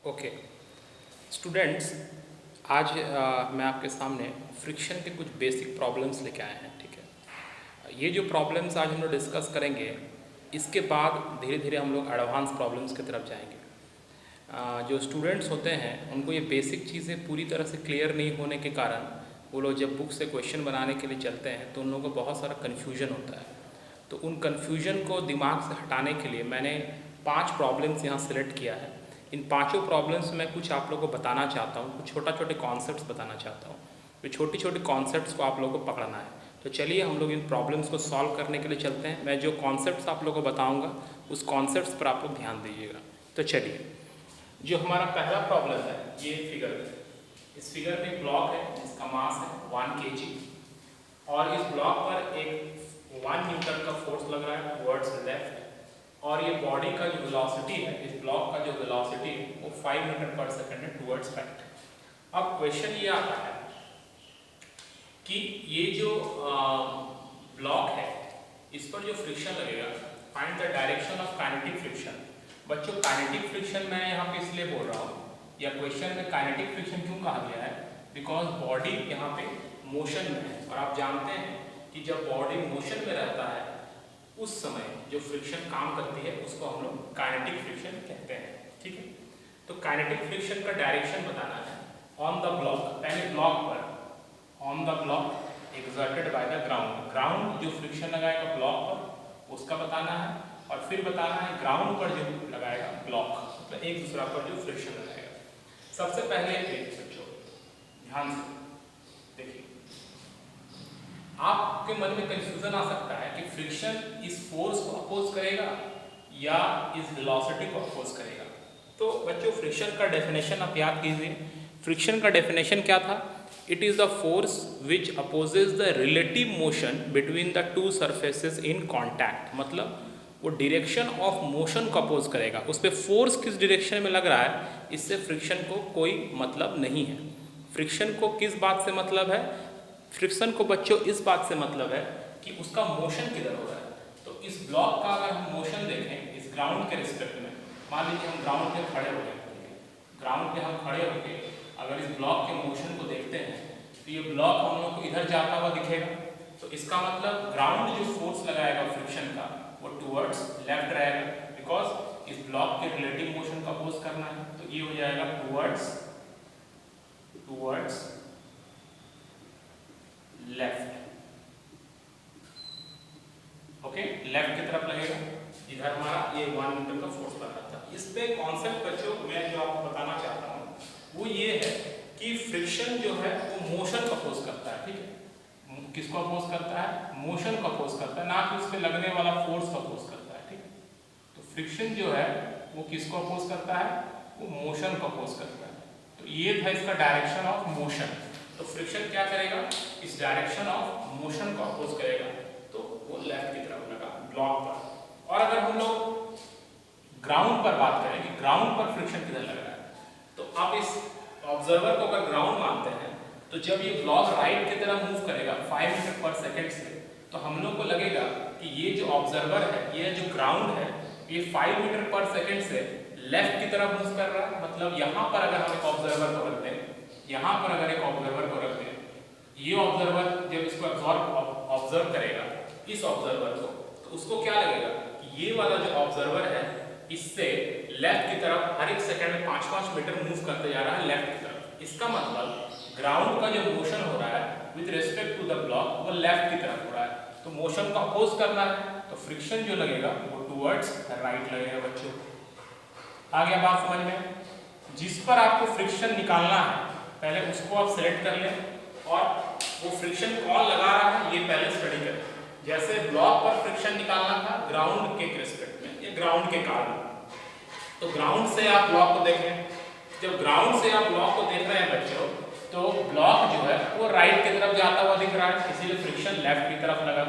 Okay students, आज मैं आपके सामने फ्रिक्शन के कुछ बेसिक प्रॉब्लम्स लेके आए हैं। ठीक है, ये जो प्रॉब्लम्स आज हम लोग डिस्कस करेंगे, इसके बाद धीरे धीरे हम लोग एडवांस प्रॉब्लम्स की तरफ जाएंगे। जो स्टूडेंट्स होते हैं उनको ये बेसिक चीज़ें पूरी तरह से क्लियर नहीं होने के कारण वो लोग जब बुक से क्वेश्चन बनाने के लिए चलते हैं तो उन लोगों को बहुत सारा कन्फ्यूजन होता है। तो उन कन्फ्यूजन को दिमाग से हटाने के लिए मैंने 5 प्रॉब्लम्स यहाँ सेलेक्ट किया है। इन पांचों प्रॉब्लम्स में कुछ आप लोगों को बताना चाहता हूँ, कुछ छोटे कॉन्सेप्ट्स बताना चाहता हूँ। तो छोटी कॉन्सेप्ट्स को आप लोगों को पकड़ना है। तो चलिए हम लोग इन प्रॉब्लम्स को सॉल्व करने के लिए चलते हैं। मैं जो कॉन्सेप्ट्स आप लोगों को बताऊँगा उस कॉन्सेप्ट्स पर आप लोग ध्यान दीजिएगा। तो चलिए, जो हमारा पहला प्रॉब्लम है ये फिगर है। इस फिगर में ब्लॉक है जिसका मास है 1 kg और इस ब्लॉक पर एक 1 न्यूटन का फोर्स लग रहा है टुवर्ड्स लेफ्ट, और ये बॉडी का जो वेलोसिटी है, इस ब्लॉक का जो वेलोसिटी है वो 5 मीटर पर सेकंड है टुवर्ड्स राइट। अब क्वेश्चन ये आता है कि ये जो ब्लॉक है इस पर जो फ्रिक्शन लगेगा, find the direction of kinetic friction. बच्चों, काइनेटिक फ्रिक्शन मैं यहाँ पे इसलिए बोल रहा हूँ, या क्वेश्चन में काइनेटिक फ्रिक्शन क्यों कहा गया है, बिकॉज बॉडी यहाँ पे मोशन में है और आप जानते हैं कि जब बॉडी मोशन में रहता है उस समय जो फ्रिक्शन काम करती है उसको हम लोग काइनेटिक फ्रिक्शन कहते हैं। ठीक है, तो काइनेटिक फ्रिक्शन का डायरेक्शन बताना है ऑन द ब्लॉक, पहले ब्लॉक पर, on the block exerted by the ground. Ground जो फ्रिक्शन लगाएगा ब्लॉक पर उसका बताना है, और फिर बताना है ग्राउंड पर जो लगाएगा ब्लॉक, मतलब एक दूसरा पर जो फ्रिक्शन लगाएगा। सबसे पहले बच्चों ध्यान से देखिए, आपके मन में कंफ्यूजन आ सकता है कि फ्रिक्शन इस फोर्स को अपोज करेगा या इस वेलोसिटी को अपोज करेगा। तो बच्चों, फ्रिक्शन का डेफिनेशन आप याद कीजिए। फ्रिक्शन का डेफिनेशन क्या था? It is the force which opposes the relative motion between the two surfaces in contact. मतलब वो डायरेक्शन ऑफ मोशन को अपोज करेगा, उस पर फोर्स किस डायरेक्शन में लग रहा है इससे फ्रिक्शन को कोई मतलब नहीं है। फ्रिक्शन को किस बात से मतलब है? फ्रिक्शन को बच्चों इस बात से मतलब है कि उसका मोशन किधर हो रहा है। तो इस ब्लॉक का अगर हम मोशन देखें इस ग्राउंड के रिस्पेक्ट में, मान लीजिए हम ग्राउंड पे खड़े हो गए, ग्राउंड पे हम खड़े होके अगर इस ब्लॉक के मोशन को देखते हैं तो ये ब्लॉक हम लोग को इधर जाता हुआ दिखेगा। तो इसका मतलब ग्राउंड जो फोर्स लगाएगा फ्रिक्शन का वो टुवर्ड्स लेफ्ट रहेगा, बिकॉज इस ब्लॉक के रिलेटिव मोशन को अपोज करना है। तो ये हो जाएगा टुवर्ड्स लेफ्ट। ओके, लेफ्ट की तरफ लगेगा, इधर हमारा ये 1 न्यूटन का फोर्स लग रहा था। इस पे कॉन्सेप्ट बच्चों मैं जो आपको बताना चाहता हूँ वो ये है कि फ्रिक्शन जो है वो मोशन को अपोज करता है। ठीक है, किसको अपोज करता है? मोशन को अपोज करता है, ना कि उस पे लगने वाला फोर्स को अपोज करता है। ठीक है, तो फ्रिक्शन जो है वो किसको अपोज करता है? वो मोशन को अपोज करता है। तो ये था इसका डायरेक्शन ऑफ मोशन। तो फ्रिक्शन क्या करेगा? इस डायरेक्शन ऑफ मोशन को अपोज करेगा, तो वो लेफ्ट की तरफ लगा ब्लॉक पर। और अगर हम लोग ग्राउंड पर बात करें कि ग्राउंड पर फ्रिक्शन किधर लग रहा है, तो आप इस ऑब्जर्वर को अगर ग्राउंड मानते हैं तो जब ये ब्लॉक राइट की तरफ मूव करेगा 5 मीटर पर सेकेंड से, तो हम लोग को लगेगा कि ये जो ऑब्जर्वर है, ये जो ग्राउंड है, ये 5 मीटर पर सेकेंड से लेफ्ट की तरफ मूव कर रहा है। मतलब यहाँ पर अगर हम एक ऑब्जर्वर को रख दें, यहाँ पर अगर एक ऑब्जर्वर को रख दें, ये ऑब्जर्वर जब इसको ऑब्जर्व करेगा इस ऑब्जर्वर को, तो उसको क्या लगेगा कि ये वाला जो ऑब्जर्वर है इससे लेफ्ट की तरफ हर एक सेकंड में 5-5 मीटर मूव करते जा रहा है लेफ्ट की तरफ। इसका मतलब ग्राउंड का जो मोशन हो रहा है with respect to the block वो लेफ्ट की तरफ हो रहा है, तो मोशन को अपोज करना है, तो फ्रिक्शन जो लगेगा वो टुवर्ड्स राइट लगेगा। बच्चों, आ गया बात समझ में? जिस पर आपको फ्रिक्शन निकालना है पहले उसको आप सिलेक्ट कर लें, और वो फ्रिक्शन कौन लगा रहा है ये पहले स्टडी करें। जैसे ब्लॉक पर फ्रिक्शन निकालना था ग्राउंड के रिस्पेक्ट में, ये ग्राउंड के कारण, तो ग्राउंड से आप ब्लॉक को देखें। जब ग्राउंड से आप ब्लॉक को देख रहे हैं बच्चों, तो ब्लॉक जो है वो राइट की तरफ जाता हुआ दिख रहा है, इसीलिए फ्रिक्शन लेफ्ट की तरफ लगा।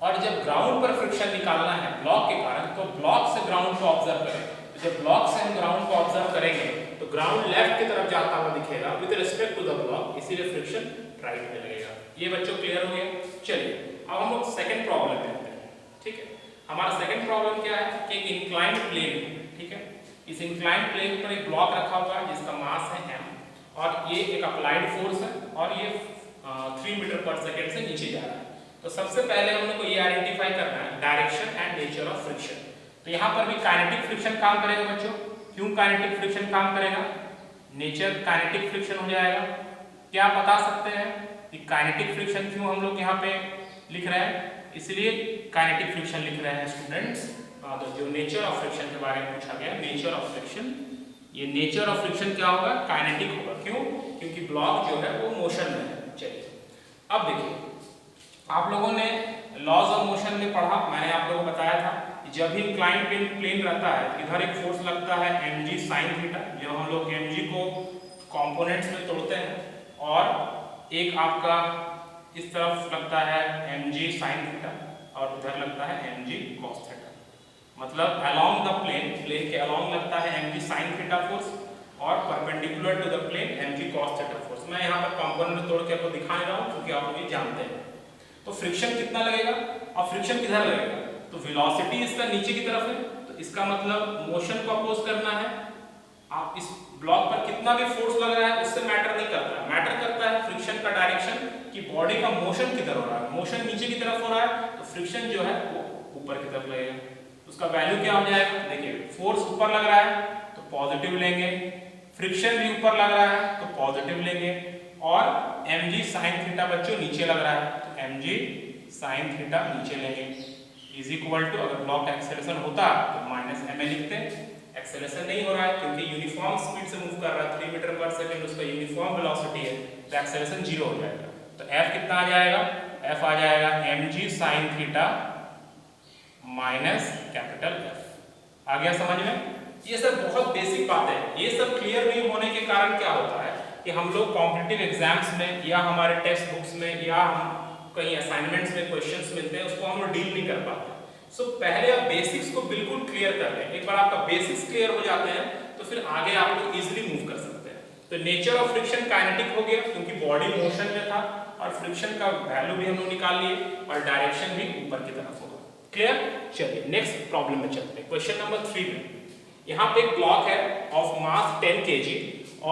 और जब ग्राउंड पर फ्रिक्शन निकालना है ब्लॉक के कारण, तो ब्लॉक से ग्राउंड को ऑब्जर्व करें। तो जब ब्लॉक से हम ग्राउंड को ऑब्जर्व करेंगे तो ग्राउंड लेफ्ट की तरफ जाता हुआ दिखेगा with respect to the block, इसीलिए फ्रिक्शन राइट में लगेगा। ये बच्चों क्लियर हो गया? चलिए अब हम लोग सेकंड प्रॉब्लम देखते हैं। ठीक है, हमारा सेकंड प्रॉब्लम क्या है कि एक इंक्लाइंड प्लेन, ठीक है, इस इंक्लाइन प्लेन पर एक ब्लॉक रखा हुआ है जिसका मास है m, और ये एक अप्लाइड फोर्स है और ये 3 मीटर पर सेकेंड से नीचे जा रहा है। तो सबसे पहले हम लोग को ये आइडेंटिफाई करना है direction and nature of friction. तो यहाँ पर भी काइनेटिक फ्रिक्शन काम करेगा बच्चों। क्यों काइनेटिक फ्रिक्शन काम करेगा? नेचर काइनेटिक फ्रिक्शन हो जाएगा। क्या बता सकते हैं कि काइनेटिक फ्रिक्शन क्यों हम लोग यहाँ पे लिख रहे हैं? इसलिए काइनेटिक फ्रिक्शन लिख रहे हैं स्टूडेंट्स। तो जो नेचर ऑफ फ्रिक्शन के बारे में पूछा गया, नेचर ऑफ फ्रिक्शन, ये नेचर ऑफ फ्रिक्शन क्या होगा? काइनेटिक होगा। क्यों? क्योंकि ब्लॉक जो है वो मोशन में है। चलिए अब देखिए, आप लोगों ने लॉज ऑफ मोशन में पढ़ा, मैंने आप लोगों को बताया था जब भी इंक्लाइंड प्लेन रहता है इधर एक फोर्स लगता है mg sin थीटा, जब हम लोग mg को कंपोनेंट्स में तोड़ते हैं, और एक आपका इस तरफ लगता है mg sin थीटा और उधर लगता है mg cos थीटा। मतलब अलोंग द प्लेन, प्लेन के अलोंग लगता है mg sin थीटा फोर्स और perpendicular to the plane mg cos theta force. मैं यहाँ पर कंपोनेंट तोड़ के आपको दिखा रहा हूँ क्योंकि आप लोग ये जानते हैं। तो फ्रिक्शन कितना लगेगा और फ्रिक्शन किधर लगेगा? तो वेलोसिटी इसका नीचे की तरफ है, तो इसका मतलब मोशन को अपोज करना है। आप इस ब्लॉक पर कितना भी फोर्स लग रहा है उससे मैटर नहीं करता है, मैटर करता है फ्रिक्शन का डायरेक्शन, कि बॉडी का मोशन किधर हो रहा है। मोशन नीचे की तरफ हो रहा है तो फ्रिक्शन जो है वो ऊपर की तरफ लगेगा। उसका वैल्यू क्या हो जाएगा? देखिए, फोर्स ऊपर लग रहा है तो पॉजिटिव लेंगे, फ्रिक्शन भी ऊपर लग रहा है तो पॉजिटिव लेंगे, और mg sin थीटा बच्चों नीचे लग रहा है तो mg sin थीटा नीचे लेंगे, इज इक्वल टू, अगर ब्लॉक एक्सेलरेशन होता तो माइनस ma लिखते। एक्सेलरेशन नहीं हो रहा है क्योंकि यूनिफॉर्म स्पीड से मूव कर रहा है 3 मीटर पर सेकंड, उसका यूनिफॉर्म वेलोसिटी है, तो एक्सेलरेशन 0 हो जाएगा। तो f कितना आ जाएगा? f आ जाएगा mg sin theta minus capital F। आ गया समझ में? ये सब बहुत बेसिक बातें हैं। ये सब क्लियर नहीं होने के कारण क्या होता है कि हम लोग कॉम्पिटिटिव एग्जाम्स में या हमारे टेक्स्ट बुक्स में या हम कहीं असाइनमेंट्स में क्वेश्चंस मिलते हैं उसको हम लोग डील नहीं कर पाते। सो पहले आप बेसिक्स को बिल्कुल क्लियर कर लें। एक बार आपका बेसिक्स क्लियर हो जाते हैं तो फिर आगे आप लोग इजीली मूव कर सकते हैं। तो नेचर ऑफ फ्रिक्शन काइनेटिक हो गया क्योंकि बॉडी मोशन में था, और फ्रिक्शन का वैल्यू भी हम लोग निकाल लिए, और डायरेक्शन भी ऊपर की तरफ होगा। क्लियर? चलिए नेक्स्ट प्रॉब्लम में चलते हैं। क्वेश्चन नंबर 3 में यहाँ पे एक ब्लॉक है ऑफ मास 10 kg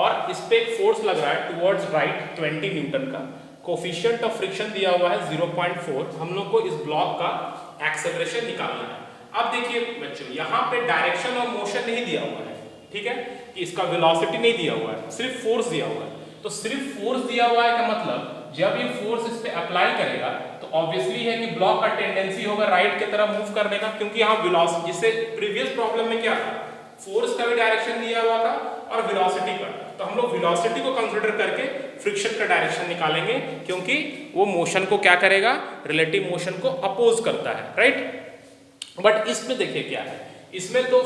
और इस पे एक फोर्स लग रहा है टुवर्ड्स राइट 20 न्यूटन का। कोफिशिएंट ऑफ फ्रिक्शन दिया हुआ है 0.4। हम लोग को इस ब्लॉक का एक्सेलरेशन निकालना है। अब देखिए बच्चों, यहाँ पे डायरेक्शन और मोशन नहीं दिया हुआ है, ठीक है, कि इसका वेलोसिटी नहीं दिया हुआ है, सिर्फ फोर्स दिया हुआ है। तो सिर्फ फोर्स दिया हुआ है का मतलब जब ये फोर्स इस पे अप्लाई करेगा तो ऑब्वियसली है कि ब्लॉक का टेंडेंसी होगा राइट की तरफ मूव करने का, क्योंकि यहाँ वेलोसिटी, जिससे प्रीवियस प्रॉब्लम में क्या था, फोर्स का भी डायरेक्शन दिया हुआ था और वेलोसिटी का। तो हम लोग वेलोसिटी को कंसीडर करके फ्रिक्शन का डायरेक्शन निकालेंगे, क्योंकि वो मोशन को क्या करेगा, रिलेटिव मोशन को अपोज करता है, राइट। बट इसमें देखिए क्या है, इसमें तो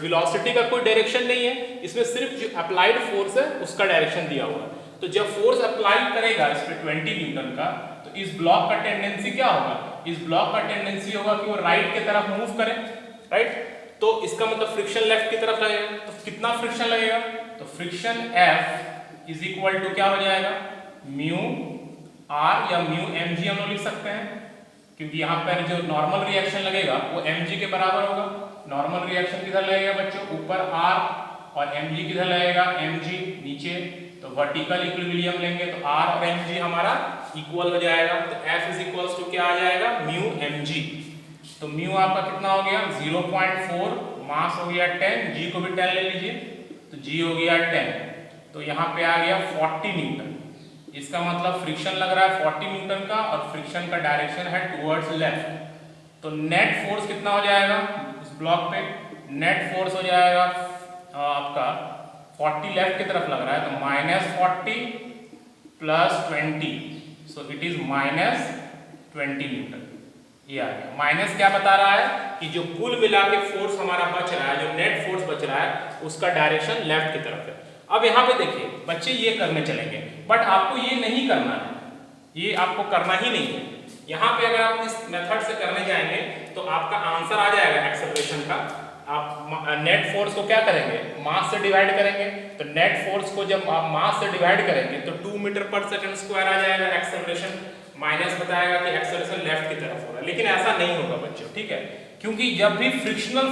वेलोसिटी का कोई डायरेक्शन नहीं है, इसमें सिर्फ जो अप्लाइड फोर्स है उसका डायरेक्शन दिया हुआ है। तो जब फोर्स अप्लाई करेगा इस पे 20 न्यूटन का, तो इस ब्लॉक का टेंडेंसी क्या होगा, इस ब्लॉक का टेंडेंसी होगा कि वो राइट की तरफ मूव करे, राइट। तो इसका मतलब फ्रिक्शन लेफ्ट की तरफ लगेगा। तो कितना फ्रिक्शन लगेगा, तो friction F is equal to क्या हो जाएगा, म्यू R या म्यू mg हम लोग लिख सकते हैं, क्योंकि यहाँ पर जो नॉर्मल रिएक्शन लगेगा वो mg के बराबर होगा। नॉर्मल रिएक्शन किधर लगेगा बच्चों, ऊपर R, और mg किधर लगेगा, mg नीचे। तो वर्टिकल इक्विलिब्रियम लेंगे तो R और mg हमारा इक्वल हो जाएगा। तो F इज इक्वल टू क्या आ जाएगा, म्यू mg। तो म्यू आपका कितना हो गया 0.4, मास हो गया 10, g को भी 10 ले लीजिए, तो g हो गया 10। तो यहाँ पे आ गया 40 न्यूटन। इसका मतलब फ्रिक्शन लग रहा है 40 न्यूटन का, और फ्रिक्शन का डायरेक्शन है टुवर्ड्स लेफ्ट। तो नेट फोर्स कितना हो जाएगा इस ब्लॉक पे, नेट फोर्स हो जाएगा आपका 40 लेफ्ट की तरफ लग रहा है, तो -40 + 20, सो इट इज -20 न्यूटन। ये आ गया। माइनस क्या बता रहा है कि जो कुल मिला के फोर्स हमारा बच रहा है, जो नेट फोर्स बच रहा है उसका डायरेक्शन लेफ्ट की तरफ है। अब यहाँ पे देखिए बच्चे ये करने चलेंगे, बट आपको ये नहीं करना है, ये आपको करना ही नहीं है। यहाँ पे अगर आप इस मेथड से करने जाएंगे तो आपका आंसर आ जाएगा एक्सेलरेशन का। आप नेट फोर्स को क्या करेंगे, मास से डिवाइड करेंगे। तो नेट फोर्स को जब आप मास से डिवाइड करेंगे तो 2 मीटर पर सेकंड स्क्वायर आ जाएगा एक्सेलरेशन, माइनस बताएगा कि एक्सेलरेशन लेफ्ट की तरफ हो रहा है। लेकिन ऐसा नहीं होगा बच्चों, ठीक है, क्योंकि जब भी frictional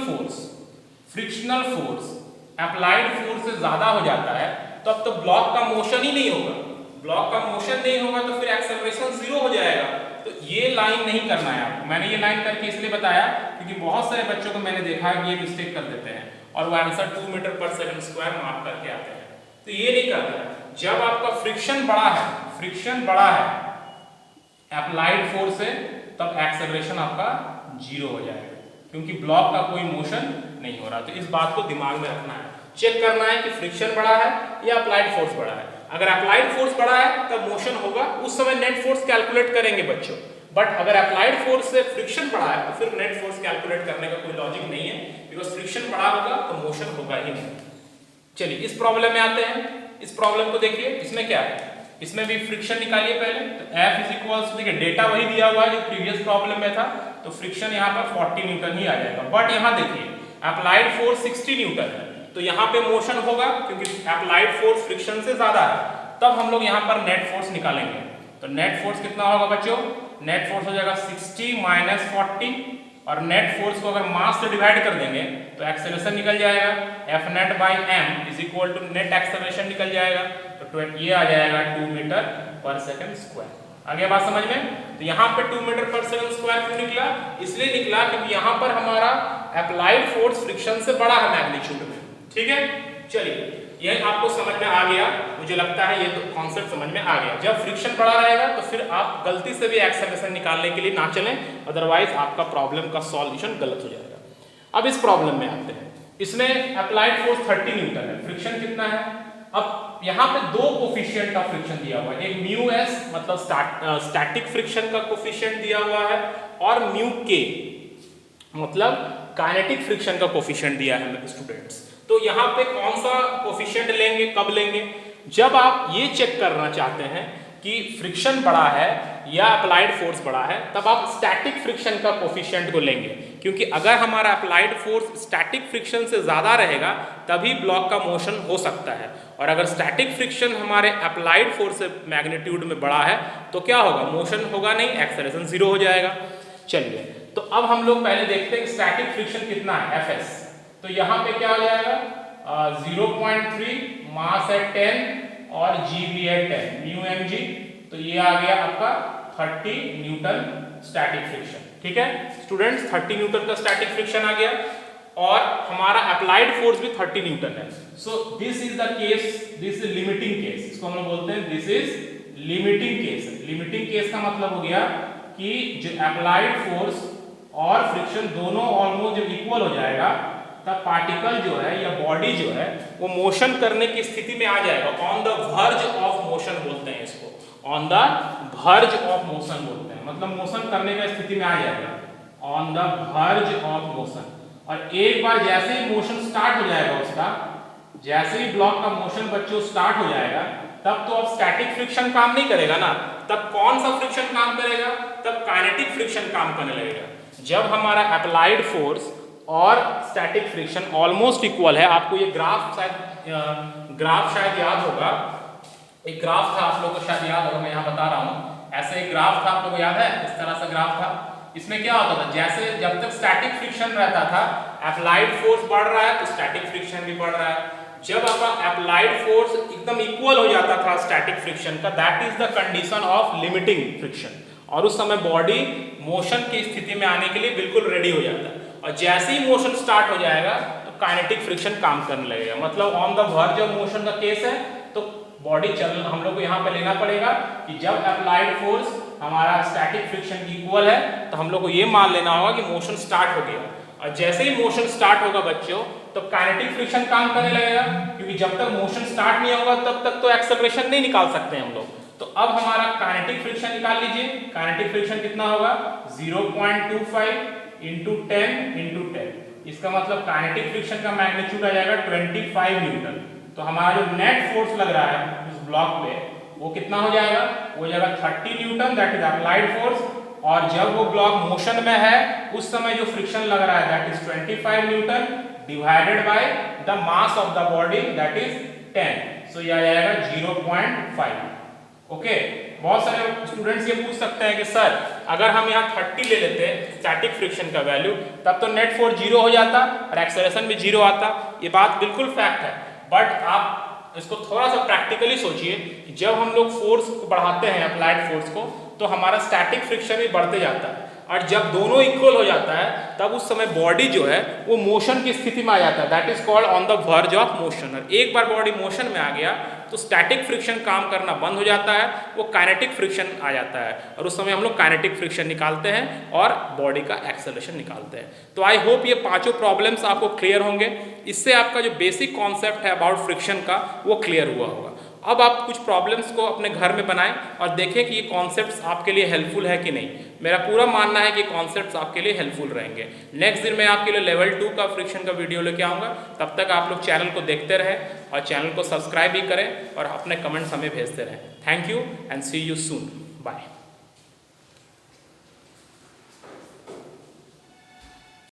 frictional force applied force से ज्यादा हो जाता है तो अब तो ब्लॉक का मोशन ही नहीं होगा। ब्लॉक का मोशन नहीं होगा तो फिर एक्सेलरेशन जीरो हो जाएगा। तो ये लाइन नहीं करना है आपको। मैंने ये लाइन करके इसलिए बताया क्योंकि बहुत सारे बच्चों को मैंने देखा है कि ये मिस्टेक कर देते हैं और वो आंसर 2 मीटर पर सेकंड स्क्वायर मार्क करके आते हैं। तो ये नहीं करना है। जब आपका फ्रिक्शन बड़ा है, फ्रिक्शन बड़ा है अप्लाइड फोर्स से, तब एक्सेलरेशन आपका जीरो हो जाएगा क्योंकि ब्लॉक का कोई मोशन नहीं हो रहा। तो इस बात को दिमाग में रखना है, चेक करना है कि फ्रिक्शन बड़ा है या अप्लाइड फोर्स बड़ा है। अगर अप्लाइड फोर्स बड़ा है तब मोशन होगा, उस समय नेट फोर्स कैलकुलेट करेंगे बच्चों। बट अगर अप्लाइड फोर्स से फ्रिक्शन बड़ा है तो फिर नेट फोर्स कैलकुलेट करने का कोई लॉजिक नहीं है, बिकॉज फ्रिक्शन बड़ा होगा तो मोशन होगा ही नहीं। चलिए इस प्रॉब्लम में आते हैं। इस प्रॉब्लम को देखिए, इसमें क्या है, इसमें भी फ्रिक्शन निकालिए पहले। तो F इज इक्वल्स, देखिए डेटा वही दिया हुआ है जो प्रीवियस प्रॉब्लम में था, तो फ्रिक्शन यहाँ पर 40 न्यूटन ही आ जाएगा। बट यहाँ देखिए अप्लाइड फोर्स 60 न्यूटन है, तो यहाँ पे मोशन होगा क्योंकि अप्लाइड फोर्स फ्रिक्शन से ज्यादा है। तब हम लोग यहाँ पर नेट फोर्स निकालेंगे। तो नेट फोर्स कितना होगा बच्चों, नेट फोर्स हो जाएगा 60 माइनस 40, और नेट फोर्स को अगर मास से डिवाइड कर देंगे तो एक्सेलरेशन निकल जाएगा, F net by m is equal to net acceleration निकल जाएगा। तो ये आ जाएगा 2 मीटर पर सेकंड स्क्वायर। आगे बात समझ में। तो यहाँ पे 2 मीटर पर सेकंड स्क्वायर क्यों निकला, इसलिए निकला क्योंकि यहाँ पर हमारा अप्लाइड फोर्स फ्रिक्शन से बड़ा है मैग्नीट्यूड में। ठीक है, चलिए ये आपको समझ में आ गया, मुझे लगता है ये तो कॉन्सेप्ट समझ में आ गया। जब फ्रिक्शन बड़ा रहेगा तो फिर आप गलती से भी एक्सेलरेशन निकालने के लिए ना चलें, अदरवाइज आपका प्रॉब्लम का सॉल्यूशन गलत हो जाएगा। अब इस प्रॉब्लम में आते हैं। इसमें अप्लाइड फोर्स 30 न्यूटन है, फ्रिक्शन कितना है। अब यहाँ पे दो कोफिशिएंट का फ्रिक्शन दिया हुआ है, एक म्यू एस मतलब स्टैटिक फ्रिक्शन का कोफिशिएंट दिया हुआ है, और म्यू के मतलब काइनेटिक फ्रिक्शन का कोफिशिएंट दिया है स्टूडेंट्स। तो यहाँ पे कौन सा कोफिशिएंट लेंगे, कब लेंगे, जब आप ये चेक करना चाहते हैं कि फ्रिक्शन बड़ा है या अप्लाइड फोर्स बड़ा है, तब आप स्टैटिक फ्रिक्शन का कोफिशिएंट को लेंगे। क्योंकि अगर हमारा अप्लाइड फोर्स स्टैटिक फ्रिक्शन से ज़्यादा रहेगा तभी ब्लॉक का मोशन हो सकता है, और अगर स्टैटिक फ्रिक्शन हमारे अप्लाइड फोर्स से मैग्नीट्यूड में बड़ा है तो क्या होगा, मोशन होगा नहीं, एक्सेलरेशन जीरो हो जाएगा। चलिए तो अब हम लोग पहले देखते हैं स्टैटिक फ्रिक्शन कितना है, Fs। तो यहाँ पे क्या हो जाएगा 0.3, मास है 10 और g भी है 10, म्यू mg। तो ये आ गया आपका 30 न्यूटन स्टैटिक फ्रिक्शन। ठीक है स्टूडेंट्स, 30 न्यूटन का स्टैटिक फ्रिक्शन आ गया, और हमारा अप्लाइड फोर्स भी 30 न्यूटन है। So this is the case, this is limiting case, इसको हम लोग बोलते हैं this is limiting case. Limiting case का मतलब हो गया कि जो अप्लाइड फोर्स और फ्रिक्शन दोनों ऑलमोस्ट जब इक्वल हो जाएगा तब पार्टिकल जो है या बॉडी जो है वो मोशन करने की स्थिति में आ जाएगा। On the verge of motion बोलते हैं इसको, on the verge of motion बोलते हैं, मतलब मोशन करने की स्थिति में आ जाएगा, on the verge of motion. और एक बार जैसे ही मोशन स्टार्ट हो जाएगा उसका, जैसे ही ब्लॉक का मोशन बच्चों स्टार्ट हो जाएगा, तब तो अब स्टैटिक फ्रिक्शन काम नहीं करेगा ना, तब कौन सा फ्रिक्शन काम करेगा, तब काइनेटिक फ्रिक्शन काम करने लगेगा। जब हमारा अप्लाइड फोर्स और स्टैटिक फ्रिक्शन ऑलमोस्ट इक्वल है, आपको ये ग्राफ शायद याद होगा, एक ग्राफ था आप लोगों को शायद याद होगा, मैं यहाँ बता रहा हूँ। ऐसे एक ग्राफ था, आप लोगों को याद है, इस तरह से ग्राफ था। इसमें क्या होता था, जैसे जब तक स्टैटिक फ्रिक्शन रहता था, अप्लाइड फोर्स बढ़ रहा है तो स्टैटिक फ्रिक्शन भी बढ़ रहा है। जब आपका अप्लाइड फोर्स एकदम इक्वल हो जाता था स्टैटिक फ्रिक्शन का, that is the condition of limiting friction, और उस समय बॉडी मोशन की स्थिति में आने के लिए बिल्कुल रेडी हो जाता है। और जैसे ही मोशन स्टार्ट हो जाएगा तो काइनेटिक फ्रिक्शन काम करने लगेगा, मतलब on the verge of motion का केस है। तो बॉडी चल, हम लोग को यहाँ पे लेना पड़ेगा कि जब अप्लाइड फोर्स हमारा स्टैटिक फ्रिक्शन की इक्वल है तो हम लोग को ये मान लेना होगा कि मोशन स्टार्ट हो गया, और जैसे ही मोशन स्टार्ट होगा बच्चों तो काइनेटिक फ्रिक्शन काम करने लगेगा, क्योंकि जब तक मोशन स्टार्ट नहीं होगा तब तक तो एक्सेलरेशन नहीं निकाल सकते हम लोग। तो अब हमारा काइनेटिक फ्रिक्शन निकाल लीजिए। काइनेटिक फ्रिक्शन कितना होगा, 0.25 इंटू 10 इंटू 10, इसका मतलब काइनेटिक फ्रिक्शन का मैग्नीट्यूड आ जाएगा 25 न्यूटन। तो हमारा जो नेट फोर्स लग रहा है उस ब्लॉक पे वो कितना हो जाएगा, वो हो जाएगा 30 Newton, that is applied force. और जब वो ब्लॉक मोशन में है उस समय जो फ्रिक्शन लग रहा है that is 25 Newton divided by the mass of the body that is 10, सो ये आ जाएगा 0.5। ओके, बहुत सारे स्टूडेंट्स ये पूछ सकते हैं कि सर अगर हम यहाँ 30 ले लेते हैं स्टैटिक फ्रिक्शन का वैल्यू, तब तो नेट फोर्स 0 हो जाता और एक्सेलरेशन भी 0 आता। ये बात बिल्कुल फैक्ट है, बट आप इसको थोड़ा सा प्रैक्टिकली सोचिए। जब हम लोग फोर्स को बढ़ाते हैं अप्लाइड फोर्स को, तो हमारा स्टैटिक फ्रिक्शन भी बढ़ते जाता है, और जब दोनों इक्वल हो जाता है तब उस समय बॉडी जो है वो मोशन की स्थिति में आ जाता है, that is called on the verge of motion. और एक बार बॉडी मोशन में आ गया तो स्टैटिक फ्रिक्शन काम करना बंद हो जाता है, वो काइनेटिक फ्रिक्शन आ जाता है, और उस समय हम लोग काइनेटिक फ्रिक्शन निकालते हैं और बॉडी का एक्सेलरेशन निकालते हैं। तो आई होप ये पांचों प्रॉब्लम्स आपको क्लियर होंगे। इससे आपका जो बेसिक कॉन्सेप्ट है अबाउट फ्रिक्शन का वो क्लियर हुआ होगा। अब आप कुछ प्रॉब्लम्स को अपने घर में बनाएं और देखें कि ये कॉन्सेप्ट्स आपके लिए हेल्पफुल है कि नहीं। मेरा पूरा मानना है कि कॉन्सेप्ट्स आपके लिए हेल्पफुल रहेंगे। नेक्स्ट दिन मैं आपके लिए लेवल 2 का फ्रिक्शन का वीडियो लेके आऊँगा। तब तक आप लोग चैनल को देखते रहें और चैनल को सब्सक्राइब भी करें और अपने कमेंट्स हमें भेजते रहें। Thank you and see you soon. Bye.